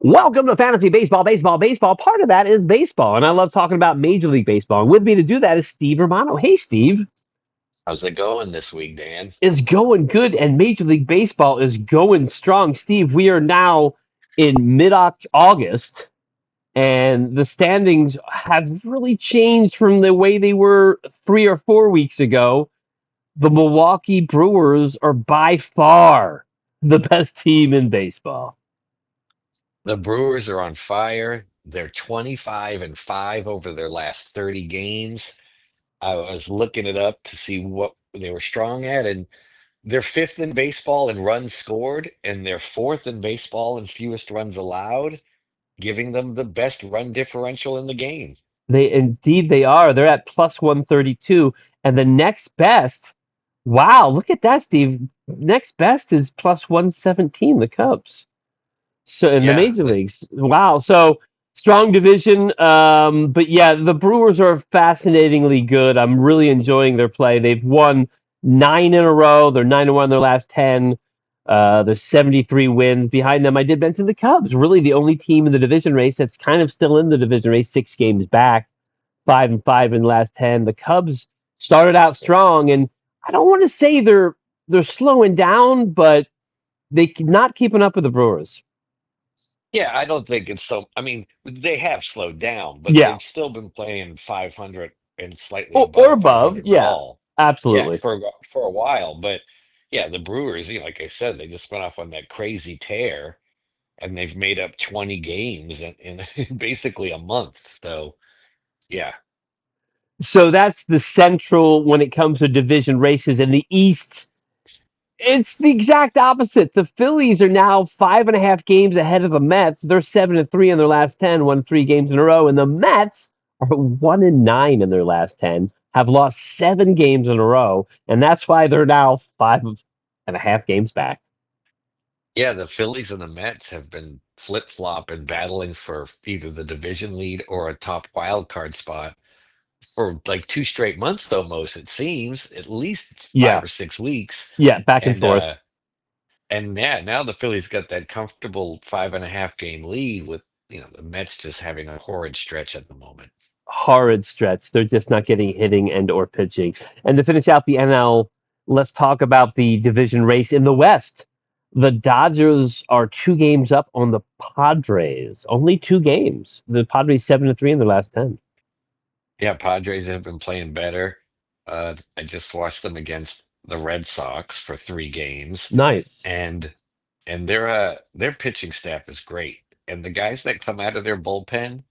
Welcome to Fantasy Baseball, Baseball, Baseball. Part of that is baseball, and I love talking about Major League Baseball. And with me to do that is Steve Romano. Hey, Steve. How's it going this week, Dan? Is going good, and Major League Baseball is going strong. Steve, we are now in mid-August, and the standings have really changed from the way they were 3 or 4 weeks ago. The Milwaukee Brewers are by far the best team in baseball. The Brewers are on fire. They're 25-5 over their last 30 games. I was looking it up to see what they were strong at, and they're fifth in baseball in runs scored, and they're fourth in baseball in fewest runs allowed, giving them the best run differential in the game. They are. They're at plus 132. And the next best, wow, look at that, Steve. Next best is plus 117, the Cubs. So in the Yeah, major leagues. Wow. So strong division. But yeah, the Brewers are fascinatingly good. I'm really enjoying their play. They've won 9 in a row. They're 9-1 in their last 10. There's 73 wins. Behind them, I did mention the Cubs, really the only team in the division race that's kind of still in the division race, 6 games back, 5-5 in the last 10. The Cubs started out strong, and I don't want to say they're slowing down, but they not keeping up with the Brewers. yeah, I don't think it's so. I mean, they have slowed down, but Yeah, they've still been playing 500 and slightly or above above. 500 Yeah, ball. Yeah, absolutely. for a while, but yeah, the Brewers, like I said, they just went off on that crazy tear, and they've made up 20 games in basically a month. So yeah, So that's the central when it comes to division races. In the East, it's the exact opposite. The Phillies are now 5.5 games ahead of the Mets. They're 7-3 in their last 10, won 3 games in a row. And the Mets are 1-9 in their last 10, have lost 7 games in a row. And that's why they're now 5.5 games back. yeah, the Phillies and the Mets have been flip-flopping, battling for either the division lead or a top wild card spot for like two straight months, almost, it seems, at least five Yeah. or 6 weeks. Yeah. Back and And forth. yeah, now the Phillies got that comfortable 5.5 game lead with, the Mets just having a horrid stretch at the moment. Horrid stretch. They're just not getting hitting and or pitching. And to finish out the NL, let's talk about the division race in the West. The Dodgers are 2 games up on the Padres. Only 2 games. The Padres 7-3 in their last 10. Yeah, Padres have been playing better. I just watched them against the Red Sox for 3 games, Nice. and their pitching staff is great. And the guys that come out of their bullpen,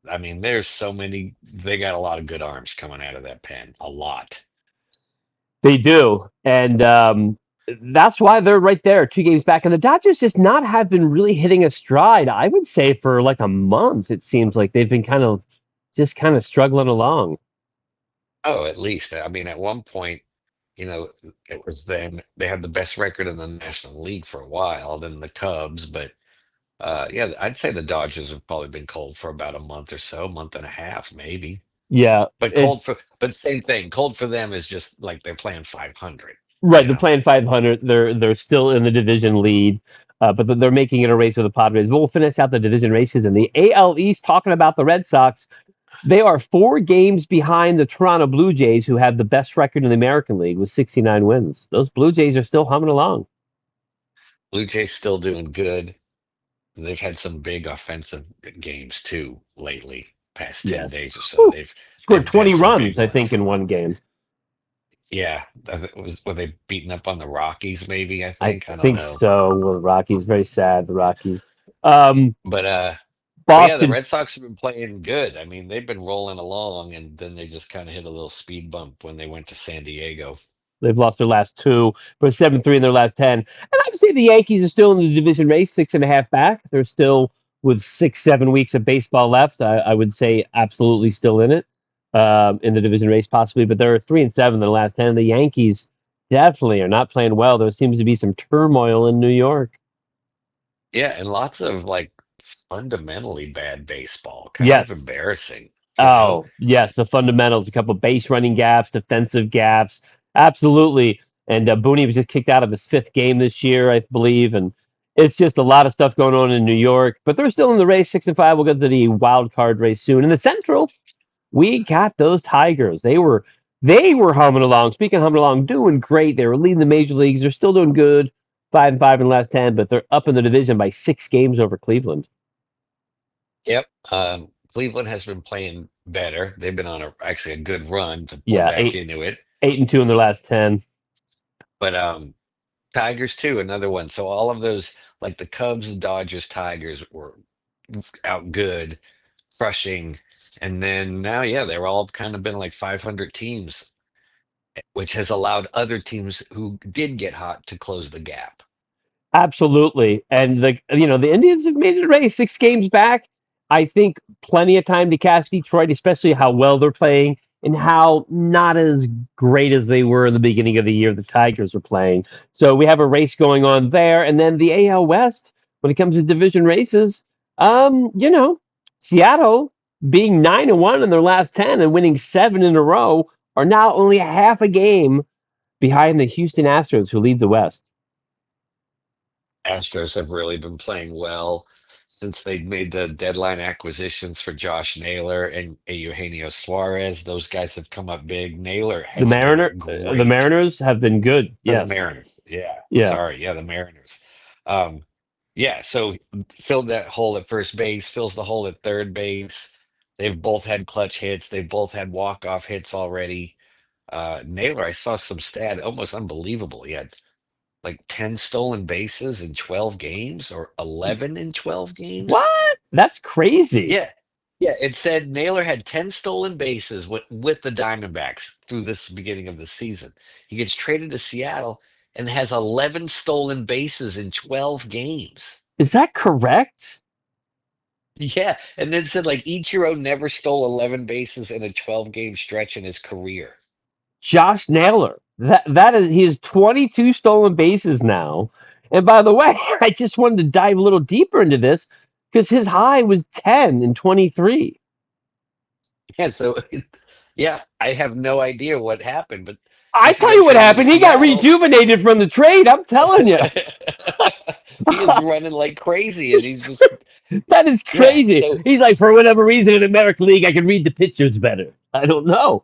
I mean, there's so many. They got a lot of good arms coming out of that pen, a lot. They do. And that's why they're right there, 2 games back. And the Dodgers just not have been really hitting a stride, I would say, for like a month. It seems like they've been kind of struggling along. Oh, at least. I mean, at one point, it was them. They had the best record in the National League for a while, then the Cubs. But yeah, I'd say the Dodgers have probably been cold for about a month or so, month and a half, maybe. Yeah, it's But same thing. Cold for them is just like they're playing 500, right. you They're know. playing 500. They're still in the division lead, but they're making it a race with the Padres. But we'll finish out the division races in the AL East. Talking about the Red Sox, they are 4 games behind the Toronto Blue Jays, who have the best record in the American League with 69 wins. Those Blue Jays are still humming along. Blue Jays still doing good. They've had some big offensive games too lately. Past 10 Yes, days or so, Whew. Scored they've had 20 some big runs, I think, ones. in one game. Yeah, were they beating up on the Rockies? Maybe I I think I don't think know, so. Well, the Rockies, very sad. The Rockies. Um, but yeah, the Boston. Red Sox have been playing good. I mean, they've been rolling along, and then they just kind of hit a little speed bump when they went to San Diego. They've lost their last two, but 7-3 in their last 10. And I would say the Yankees are still in the division race, 6.5 back. They're still with 6, 7 weeks of baseball left. I would say absolutely still in it, in the division race possibly, but they're 3-7 in the last 10. The Yankees definitely are not playing well. There seems to be some turmoil in New York. Yeah, and lots of like fundamentally bad baseball, kind of Yes. embarrassing, you know. Oh, yes, the fundamentals, a couple base running gaps, defensive gaps. Absolutely. And Booney was just kicked out of his fifth game this year, I believe. And It's just a lot of stuff going on in New York, but they're still in the race, 6-5. We'll get to the wild card race soon. In the Central, we got those Tigers. They were humming along. Speaking of humming along, doing great. They were leading the major leagues. They're still doing good, 5-5 in the last 10, but they're up in the division by 6 games over Cleveland. Yep. Cleveland has been playing better. They've been on actually a good run to pull Yeah, back eight into it. 8-2 in their last 10. But Tigers too, another one. So all of those, like the Cubs, and Dodgers, Tigers were out good, crushing, and then now, yeah, they're all kind of been like 500 teams, which has allowed other teams who did get hot to close the gap. Absolutely. And the Indians have made it a race, 6 games back. I think plenty of time to catch Detroit, especially how well they're playing and how not as great as they were in the beginning of the year the Tigers were playing. So we have a race going on there. And then the AL West, when it comes to division races, Seattle being 9-1 in their last 10 and winning 7 in a row are now only a half a game behind the Houston Astros, who lead the West. Astros have really been playing well since they made the deadline acquisitions for Josh Naylor and Eugenio Suarez. Those guys have come up big. Naylor The has been Mariner, the great Mariners have been good. for the Yes, Mariners. Yeah, yeah, sorry. Yeah, the Mariners. Um, yeah, so filled that hole at first base, fills the hole at third base. They've both had clutch hits. They've both had walk-off hits already. Naylor, I saw some stat, almost unbelievable. He had like 10 stolen bases in 12 games or 11 in 12 games. what? That's crazy. Yeah. Yeah, it said Naylor had 10 stolen bases with the Diamondbacks through this beginning of the season. He gets traded to Seattle and has 11 stolen bases in 12 games. Is that correct? Yeah, and then said like Ichiro never stole 11 bases in a 12-game stretch in his career. Josh Naylor. That is he has 22 stolen bases now. And by the way, I just wanted to dive a little deeper into this because his high was 10 in 23. Yeah, so yeah, I have no idea what happened, but I since he tell got you what traded to happened. He got Seattle, rejuvenated from the trade. I'm telling you. he is running like crazy, and he's just That is yeah. crazy. So He's like, for whatever reason, in the American League, I can read the pictures better. I don't know.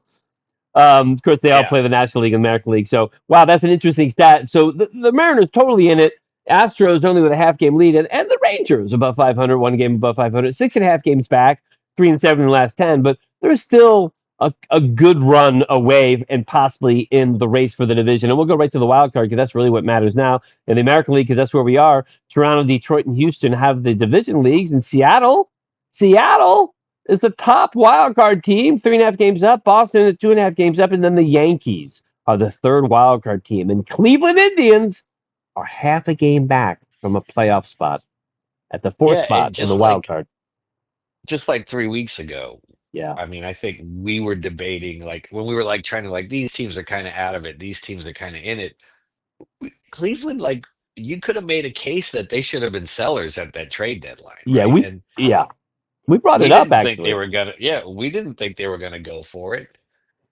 Of course, they all yeah, play the National League and American League. So, wow, that's an interesting stat. So, the Mariners totally in it. Astros only with a half game lead, and the Rangers above 500, 1 game above 500, 6.5 games back, 3-7 in the last 10. But there's still a good run away and possibly in the race for the division. And we'll go right to the wild card because that's really what matters now. In the American League, because that's where we are. Toronto, Detroit, and Houston have the division leagues, and Seattle is the top wild card team, 3.5 games up. Boston at 2.5 games up, and then the Yankees are the third wild card team. And Cleveland Indians are half a game back from a playoff spot at the fourth yeah, spot and in the wild card. just like 3 weeks ago. Yeah. I mean, I think we were debating like when we were like trying to like these teams are kind of out of it, these teams are kind of in it. Cleveland, like you could have made a case that they should have been sellers at that trade deadline, Yeah, right? we And yeah. We brought we it up didn't think they actually. were gonna, yeah, we didn't think they were gonna go for it.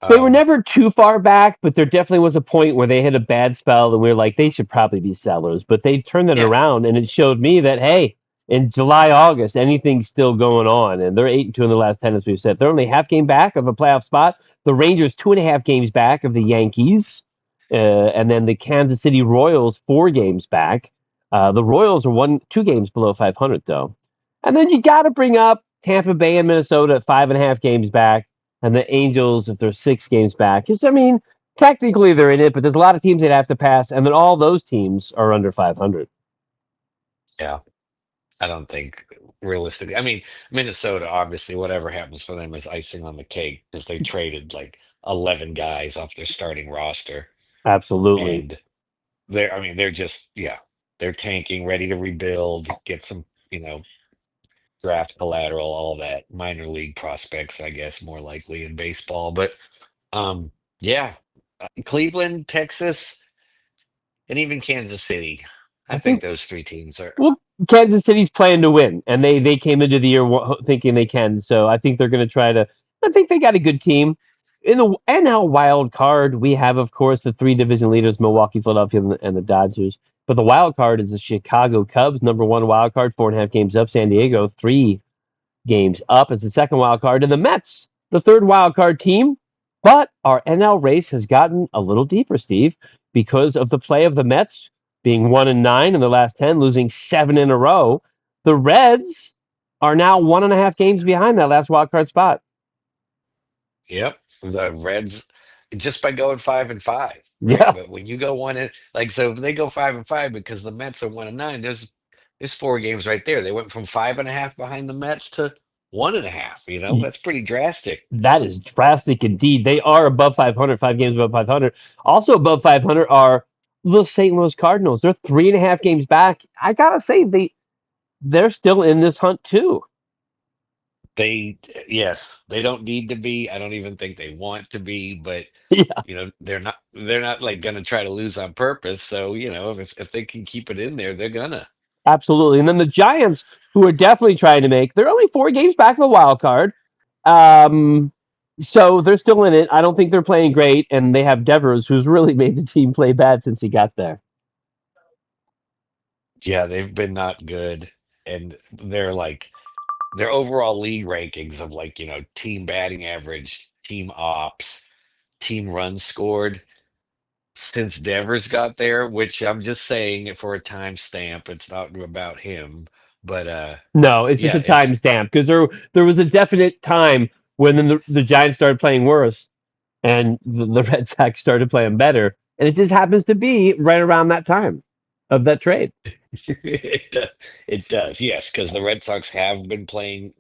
They were Um, never too far back, but there definitely was a point where they had a bad spell, and we were like, they should probably be sellers. But they've turned it yeah, around, and it showed me that hey, in July, August, anything's still going on, and they're 8-2 in the last 10, as we've said. They're only half game back of a playoff spot. The Rangers 2.5 games back of the Yankees, and then the Kansas City Royals 4 games back. The Royals are 2 games below 500 though, and then you got to bring up Tampa Bay and Minnesota at 5.5 games back and the Angels if they're 6 games back. Because I mean, technically they're in it, but there's a lot of teams they'd have to pass, and then all those teams are under 500. yeah. I don't think realistically. I mean, Minnesota, obviously, whatever happens for them is icing on the cake because they traded like 11 guys off their starting roster. Absolutely. And I mean, they're just, yeah, they're tanking, ready to rebuild, get some, you know, draft collateral, all that. Minor league prospects, I guess, more likely in baseball. But yeah, Cleveland, Texas, and even Kansas City. I I think think those three teams are, well, Kansas City's playing to win, and they came into the year thinking they can. So I think they're going to try to. I think they got a good team. In the NL wild card, we have, of course, the three division leaders: Milwaukee, Philadelphia, and the Dodgers. But the wild card is the Chicago Cubs, number one wild card, 4.5 games up. San Diego, 3 games up as the second wild card, and the Mets, the third wild card team. But our NL race has gotten a little deeper, Steve, because of the play of the Mets being 1-9 in the last 10, losing 7 in a row. The Reds are now 1.5 games behind that last wild card spot. Yep. The Reds, just by going 5-5, right? Yeah, But when you go one and like, so if they go 5-5 because the Mets are 1-9, there's 4 games right there. They went from 5.5 behind the Mets to 1.5. That's pretty drastic. that is drastic indeed. They are above 500, 5 games above 500. Also above 500 are the St. Louis Cardinals. They're 3.5 games back. I gotta say they're still in this hunt too. They, yes, they don't need to be. I don't even think they want to be, but Yeah, they're not like gonna try to lose on purpose. So, if they can keep it in there, they're gonna. absolutely. And then the Giants, who are definitely trying to make, they're only 4 games back of the wild card. Um, so they're still in it. I don't think they're playing great, and they have Devers, who's really made the team play bad since he got there. Yeah, they've been not good. And they're like their overall league rankings of like, team batting average, team ops, team runs scored since Devers got there, which I'm just saying it for a timestamp. It's not about him. But No, it's just yeah, a timestamp because there was a definite time when the Giants started playing worse and the Red Sox started playing better, and it just happens to be right around that time of that trade. it does, yes, because the Red Sox have been playing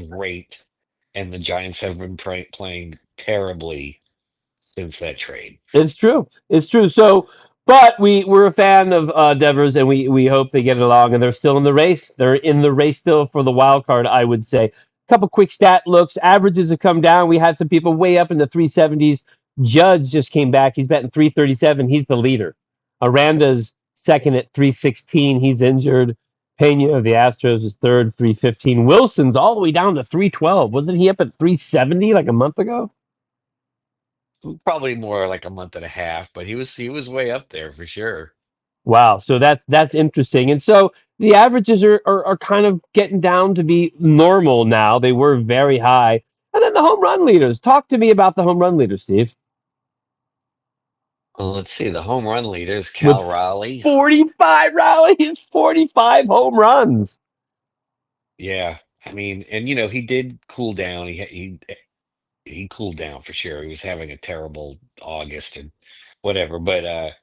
great and the Giants have been playing terribly since that trade. It's true. It's true. So, but we're a fan of Devers, and we hope they get it along, and they're still in the race. They're in the race still for the wild card, I would say. A couple quick stat looks. Averages have come down. We had some people way up in the 370s. Judge just came back. He's batting 337. He's the leader. Aranda's second at 316. He's injured. Pena of the Astros is third, 315. Wilson's all the way down to 312. Wasn't he up at 370 like a month ago? Probably more like a month and a half, but he was way up there for sure. Wow, so that's interesting. And so the averages are kind of getting down to be normal now. They were very high. And then the home run leaders. Talk to me about the home run leaders, Steve. Well, let's see. The home run leaders, With Cal Raleigh. 45 rallies, 45 home runs. Yeah, I mean, and he did cool down. He cooled down for sure. He was having a terrible August and whatever, but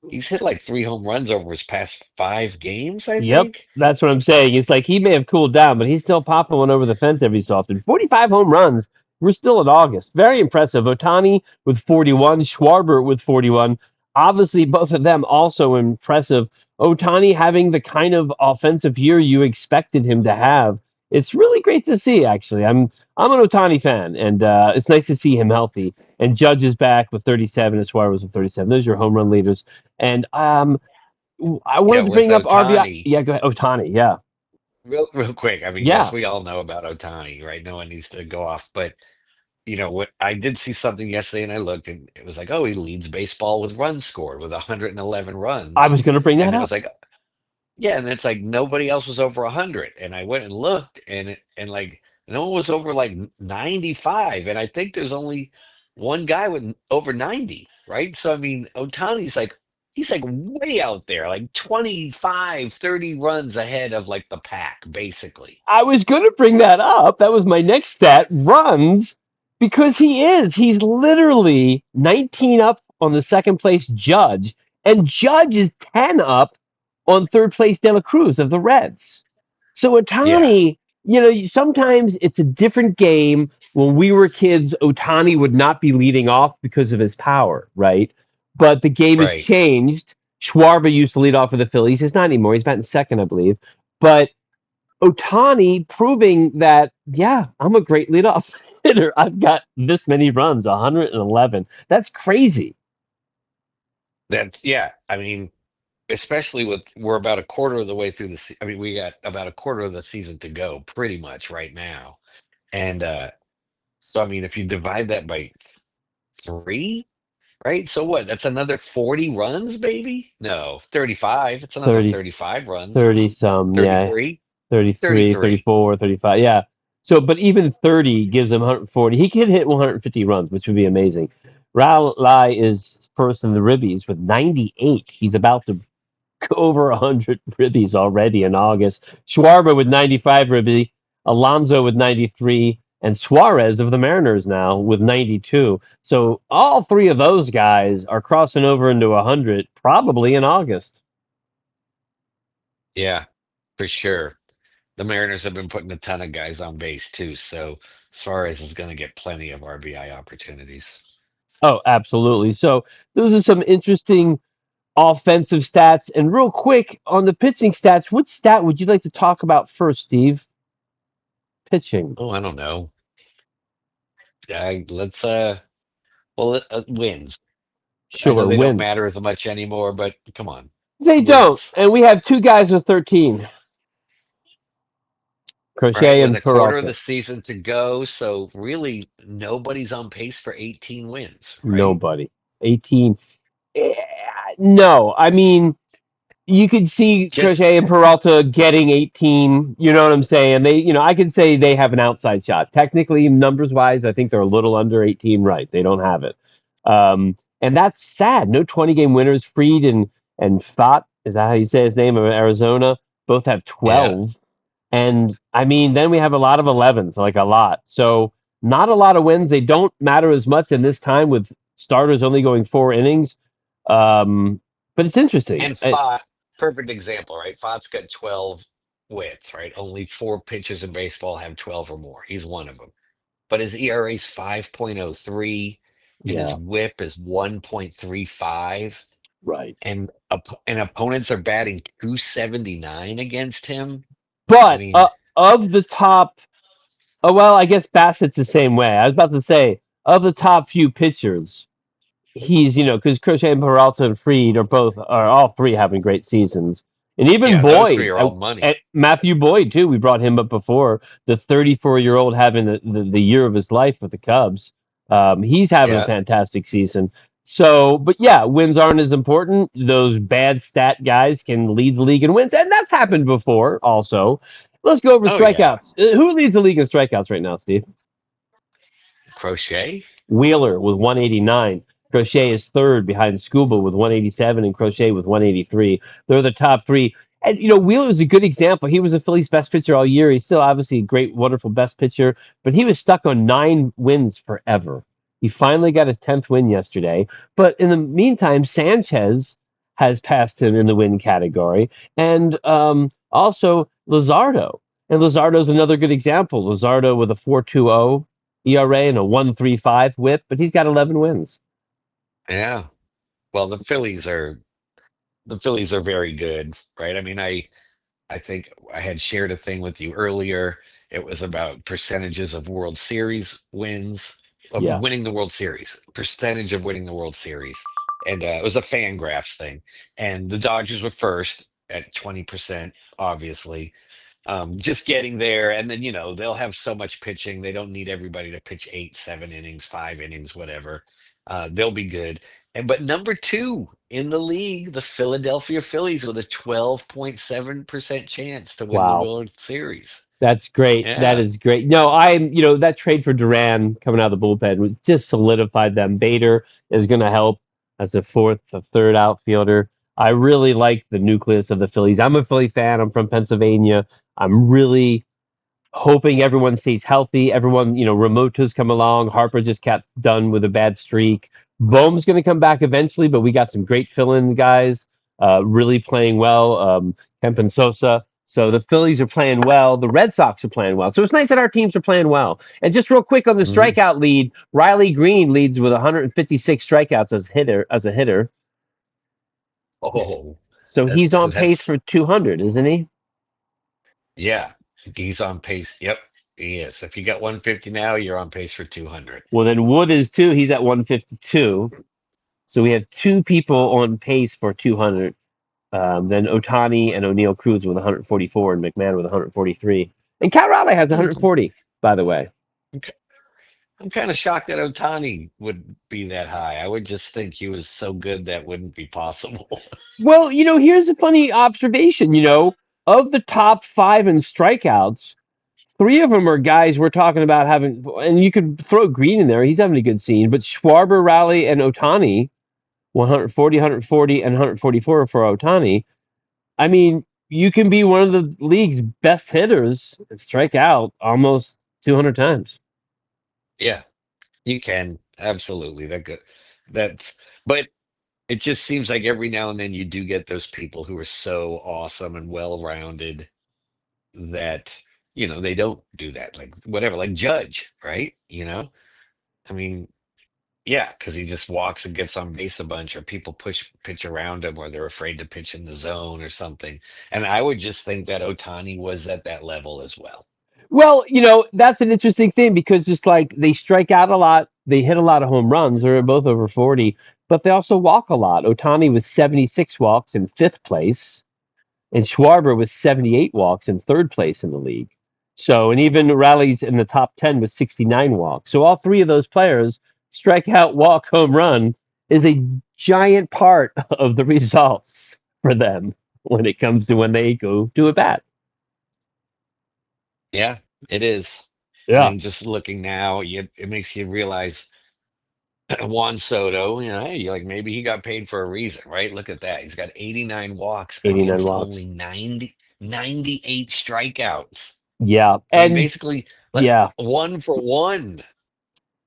he's hit like 3 home runs over his past 5 games, I Yep, think. that's what I'm saying. It's like he may have cooled down, but he's still popping one over the fence every so often. 45 home runs. We're still in August. Very impressive. Otani with 41, Schwarber with 41. Obviously, both of them also impressive. Otani having the kind of offensive year you expected him to have. It's really great to see. Actually, I'm an Otani fan, and it's nice to see him healthy. And Judge is back with 37, and Suarez with 37. Those are your home run leaders. And I Yeah, wanted to with bring up RBI. Otani, Yeah, go ahead. Otani. Yeah, real quick. I mean, yes, yeah. we all know about Otani, right? No one needs to go off, but what I did see something yesterday, and I looked, and it was like, oh, he leads baseball with runs scored with 111 I runs, was going to bring that and it up. was like, yeah, and it's like nobody else was over 100. And I went and looked, and like no one was over like 95. And I think there's only one guy with over 90, right? So I mean, Otani's like he's like way out there, like 25, 30 runs ahead of like the pack, basically. I was going to bring that up. That was my next stat. Runs because he is. He's literally 19 up on the second place Judge, and Judge is 10 up on third place De La Cruz of the Reds. So Yeah, Otani, sometimes it's a different game. When we were kids, Otani would not be leading off because of his power, right? But the game has right. changed. Schwarber used to lead off for the Phillies. He's not anymore. He's batting second, I believe. But Otani proving that, yeah, I'm a great leadoff hitter. I've got this many runs, 111. That's crazy. That's yeah. I mean, especially with we're about a quarter of the way through I mean, we got about a quarter of the season to go, pretty much right now. And so I mean, if you divide that by three, right? So what? That's another 40 runs, baby? No, 35. It's another 30, 35 runs. 30 some, yeah. 33? 33, 33. 34, 35. Yeah. So, but even 30 gives him 140. He could hit 150 runs, which would be amazing. Raul Lai is first in the ribbies with 98. He's about to go over 100 ribbies already in August. Schwarber with 95 ribby, Alonso with 93, and Suarez of the Mariners now with 92. So all three of those guys are crossing over into 100 probably in August. Yeah, for sure. The Mariners have been putting a ton of guys on base too, so Suarez is going to get plenty of RBI opportunities. Oh, absolutely. So those are some interesting offensive stats. And real quick on the pitching stats, what stat would you like to talk about first, Steve? Pitching. Oh, I don't know. Let's wins. I know Sure, they don't wins. matter as much anymore, but come on, They don't. wins. And we have two guys with 13, Right, Crochet with and a quarter of Peralta. the season to go, so really nobody's on pace for 18 wins, right? Nobody. 18. Eh, No, I mean, you could see Just Crochet and Peralta getting 18. You know what I'm saying? I could say they have an outside shot. Technically, numbers wise, I think they're a little under 18. Right? They don't have it, and that's sad. No 20 game winners. Freed and Fott, is that how you say his name? Of Arizona, both have yeah. 12. And I mean, then we have a lot of 11s, like a lot. So not a lot of wins. They don't matter as much in this time with starters only going 4 innings. Um, but it's interesting. And Fott, perfect example, right? Fott's got 12 wins, right? Only four pitchers in baseball have 12 or more. He's one of them. But his ERA is 5.03 and his Yeah, whip is 1.35 right. and opponents are batting 279 against him. I But mean, of the top, oh, well, I guess Bassett's the same way. I was about to say, of the top few pitchers, he's because Crochet and Peralta and Freed are all three having great seasons, and even yeah, those three Boyd, are all money. and Matthew Boyd too. We brought him up before. The 34-year-old having the year of his life with the Cubs. He's having a Yeah. fantastic season. So, but yeah, wins aren't as important. Those bad stat guys can lead the league in wins, and that's happened before. Also, let's go over Oh yeah. strikeouts. Who leads the league in strikeouts right now, Steve? Crochet? Wheeler with 189. Crochet is third behind Scuba with 187 and Crochet with 183. They're the top three. And, Wheeler is a good example. He was the Phillies' best pitcher all year. He's still obviously a great, wonderful best pitcher, but he was stuck on 9 wins forever. He finally got his 10th win yesterday. But in the meantime, Sanchez has passed him in the win category. And also Luzardo. And Luzardo's another good example. Luzardo with a 4.20 ERA and a 1.35 WHIP, but he's got 11 wins. Yeah. Well, the Phillies are very good, right? I mean, I think I had shared a thing with you earlier. It was about percentages of World Series wins, of Yeah. winning the World Series, percentage of winning the World Series. And it was a fan graphs thing. And the Dodgers were first at 20%, obviously. Just getting there. And then, they'll have so much pitching. They don't need everybody to pitch 8, 7 innings, 5 innings, whatever. They'll be good. But number two in the league, the Philadelphia Phillies with a 12.7% chance to win the Wow. World Series. That's great. That Yeah. is great. No, that trade for Duran coming out of the bullpen just solidified them. Bader is going to help as a third outfielder. I really like the nucleus of the Phillies. I'm a Philly fan. I'm from Pennsylvania. I'm really hoping everyone stays healthy. Everyone, Ramoto's come along. Harper just got done with a bad streak. Bohm's going to come back eventually, but we got some great fill-in guys really playing well. Kemp and Sosa. So the Phillies are playing well. The Red Sox are playing well. So it's nice that our teams are playing well. And just real quick on the Mhm. strikeout lead, Riley Green leads with 156 strikeouts as a hitter. Oh, So he's on pace that's for 200, isn't he? yeah. He's on pace. Yep, he is. If you got 150 now, you're on pace for 200. Well, then Wood is too. He's at 152. So we have two people on pace for 200. Then Otani and O'Neill Cruz with 144 and McMahon with 143. And Cal Raleigh has Hmm. 140, by the way. Okay. I'm kind of shocked that Otani would be that high. I would just think he was so good that wouldn't be possible. Well, here's a funny observation. Of the top five in strikeouts, three of them are guys we're talking about having, and you could throw Green in there. He's having a good scene, but Schwarber, Raleigh, and Otani, 140, 140, and 144 for Otani. I mean, you can be one of the league's best hitters and strike out almost 200 times. Yeah, you can. Absolutely. That good. That's, but it just seems like every now and then you do get those people who are so awesome and well-rounded that, they don't do that. Like whatever, like Judge, right? I mean, yeah, because he just walks and gets on base a bunch, or people push pitch around him, or they're afraid to pitch in the zone or something. And I would just think that Otani was at that level as well. Well, that's an interesting thing because just like they strike out a lot, they hit a lot of home runs. They're both over 40, but they also walk a lot. Otani was 76 walks in fifth place, and Schwarber was 78 walks in third place in the league. So, and even Raleigh's in the top 10 was 69 walks. So, all three of those players, strikeout, walk, home run, is a giant part of the results for them when it comes to when they go to a bat. Yeah, it is. I Yeah. mean, just looking now, it makes you realize Juan Soto, hey, like maybe he got paid for a reason, right? Look at that. He's got 89 walks 89 against walks. only 98 strikeouts. Yeah. So he And basically like yeah, 1 for 1.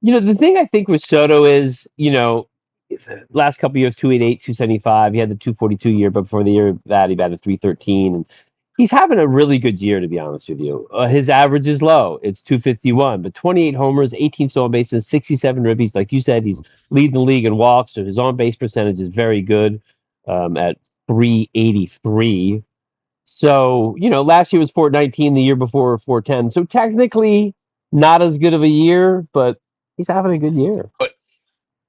the thing I think with Soto is, last couple years, 288, 275. He had the 242 year, but before the year that, he batted 313. And he's having a really good year, to be honest with you. His average is low. It's 251, but 28 homers, 18 stolen bases, 67 ribbies. Like you said, he's leading the league in walks, so his on base percentage is very good at 383. So, last year was 419, the year before 410. So technically not as good of a year, but he's having a good year. But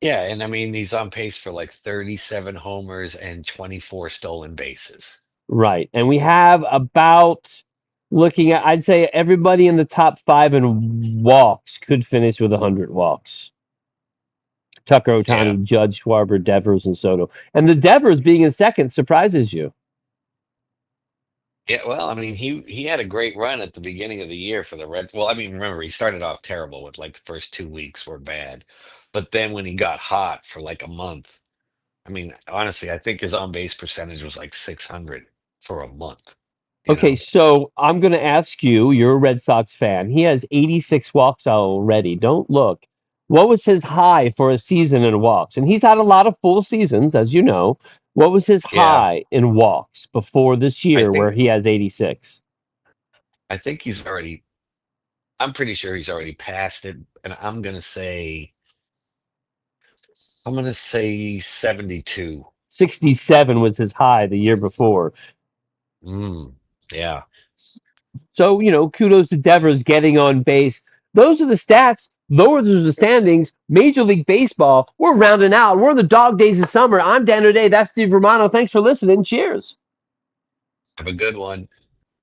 yeah, and I mean he's on pace for like 37 homers and 24 stolen bases. Right. And we have about looking at, I'd say everybody in the top five in walks could finish with 100 walks. Tucker, Yeah. Otani, Judge, Schwarber, Devers, and Soto. And the Devers being in second surprises you. Yeah, well, I mean, he had a great run at the beginning of the year for the Reds. Well, I mean, remember he started off terrible with like the first 2 weeks were bad, but then when he got hot for like a month, I mean, honestly, I think his on base percentage was like 600 for a month. You Okay, know, so I'm going to ask you, you're a Red Sox fan. He has 86 walks already. Don't look. What was his high for a season in walks? And he's had a lot of full seasons, as you know. What was his yeah, high in walks before this I year where think he has 86? I think he's already. I'm pretty sure he's already passed it, and I'm gonna say 72. 67 was his high the year before. Mm, yeah. So, kudos to Devers getting on base. Those are the stats. Those are the standings. Major League Baseball, we're rounding out. We're in the dog days of summer. I'm Dan O'Day. That's Steve Romano. Thanks for listening. Cheers. Have a good one.